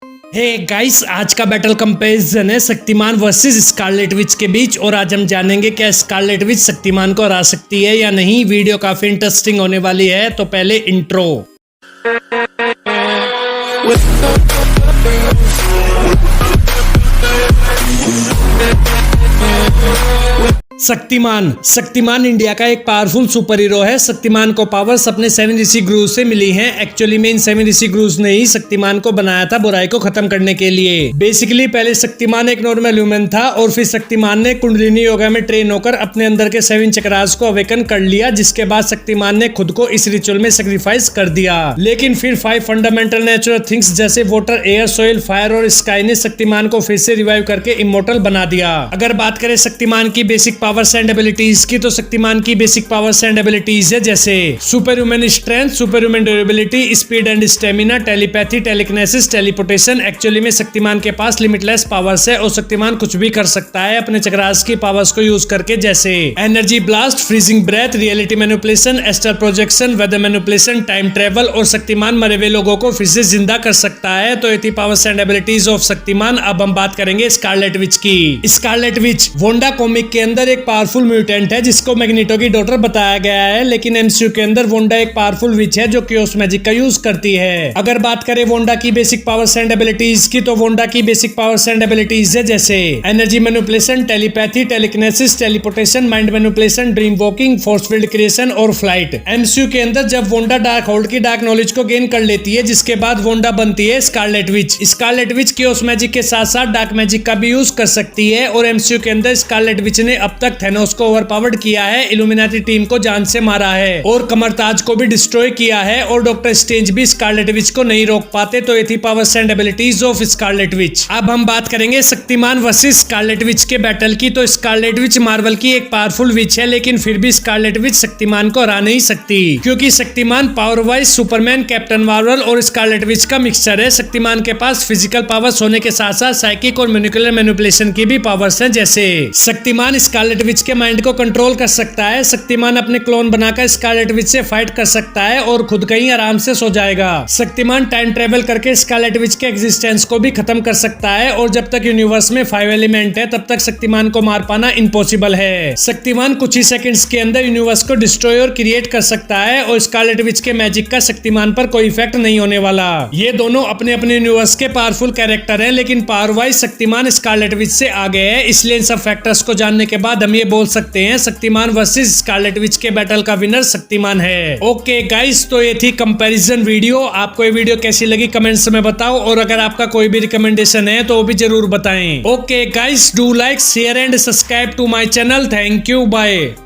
Hey guys, आज का battle comparison है शक्तिमान वर्सेस स्कारलेट विच के बीच। और आज हम जानेंगे क्या स्कारलेट विच शक्तिमान को हरा सकती है या नहीं। वीडियो काफी इंटरेस्टिंग होने वाली है। तो पहले इंट्रो। शक्तिमान इंडिया का एक पावरफुल सुपर हीरो है। शक्तिमान को पावर्स अपने 7 ऋषि गुरुज से मिली हैं। एक्चुअली में इन 7 ऋषि गुरुज ने ही शक्तिमान को बनाया था बुराई को खत्म करने के लिए। बेसिकली पहले शक्तिमान एक नॉर्मल ह्यूमन था और फिर शक्तिमान ने कुंडलिनी योगा में ट्रेन होकर अपने अंदर के 7 चक्रास को अवेकन कर लिया, जिसके बाद शक्तिमान ने खुद को इस रिचुअल में सेक्रीफाइस कर दिया। लेकिन फिर 5 फंडामेंटल नेचुरल थिंग्स जैसे वाटर, एयर, सोइल, फायर और स्काई ने शक्तिमान को फिर से रिवाइव करके इमोर्टल बना दिया। अगर बात करें शक्तिमान की बेसिक पावर्स एंड एबिलिटीज की, तो शक्तिमान की बेसिक पावर्स एंड एबिलिटीज है जैसे super human strength, super human durability, speed and stamina, telepathy, telekinesis, teleportation. Actually में शक्तिमान के पास लिमिटलेस पावर्स है और शक्तिमान कुछ भी कर सकता है अपने चक्रास की पावर्स को यूज करके, जैसे energy blast, freezing breath, reality manipulation, astral projection, weather manipulation, time travel. और शक्तिमान मरे हुए लोगों को फिर से जिंदा कर सकता है। तो ये थी powers and abilities of Shaktimaan. अब हम बात करेंगे स्कारलेट विच की। स्कारलेट विच वोंडा कॉमिक के अंदर एक पावरफुल म्यूटेंट है जिसको मैग्नेटो की डॉटर बताया गया है। लेकिन एमसीयू के अंदर वोंडा एक पावरफुल विच है जो क्योस मैजिक का यूज करती है। अगर बात करें वोंडा की बेसिक पावर्स एंड एबिलिटीज की, तो वोंडा की बेसिक पावर्स एंड एबिलिटीज है जैसे energy manipulation, telepathy, telekinesis, teleportation, mind manipulation, dream walking, force field creation और फ्लाइट। एमसीयू के अंदर जब वोंडा डार्क होल्ड की डार्क नॉलेज को गेन कर लेती है, जिसके बाद वोंडा बनती है Scarlet Witch. Scarlet Witch chaos magic के साथ साथ डार्क मैजिक का भी यूज कर सकती है। और एमसीयू के अंदर स्कारलेट विच ने अब तक थेनोस को ओवरपावर्ड किया है, इल्यूमिनाटी टीम को जान से मारा है और कमरताज को भी डिस्ट्रॉय किया है। और डॉक्टर स्ट्रेंज भी स्कारलेट विच को नहीं रोक पाते। तो ये थी powers and abilities of Scarlet Witch. अब हम बात करेंगे शक्तिमान वर्सेस स्कारलेट विच के बैटल की। तो स्कारलेट विच मार्वल की एक पावरफुल विच है, लेकिन फिर भी स्कारलेट विच शक्तिमान को हरा नहीं सकती, क्योंकि Shaktimaan power wise Superman, captain Marvel और स्कारलेट विच का मिक्सचर है। शक्तिमान के पास फिजिकल पावर्स होने के साथ साथ साइकिक और मॉलिक्यूलर मैनिपुलेशन की भी पावर्स हैं, जैसे शक्तिमान स्कारलेट विच के माइंड को कंट्रोल कर सकता है। शक्तिमान अपने क्लोन बनाकर स्कारलेट विच से फाइट कर सकता है और खुद कहीं आराम से सो जाएगा। शक्तिमान टाइम ट्रेवल करके स्कारलेट विच के एग्जिस्टेंस को भी खत्म कर सकता है। और जब तक यूनिवर्स में 5 एलिमेंट है, तब तक शक्तिमान को मार पाना इम्पॉसिबल है। शक्तिमान कुछ ही सेकंड्स के अंदर यूनिवर्स को डिस्ट्रॉय और क्रिएट कर सकता है और स्कारलेट विच के मैजिक का शक्तिमान पर कोई इफेक्ट नहीं होने वाला। ये दोनों अपने अपने यूनिवर्स के पावरफुल कैरेक्टर हैं, लेकिन power wise Shaktimaan Scarlet Witch से आगे है। इसलिए इन सब फैक्टर्स को जानने के बाद हम ये बोल सकते हैं शक्तिमान वर्सेस स्कारलेट विच के बैटल का विनर शक्तिमान है। ओके गाइस, तो ये थी कंपैरिजन वीडियो। आपको ये वीडियो कैसी लगी कमेंट्स में बताओ, और अगर आपका कोई भी रिकमेंडेशन है तो वो भी जरूर बताएं। Okay guys, do like, share and subscribe to my channel. Thank you, bye.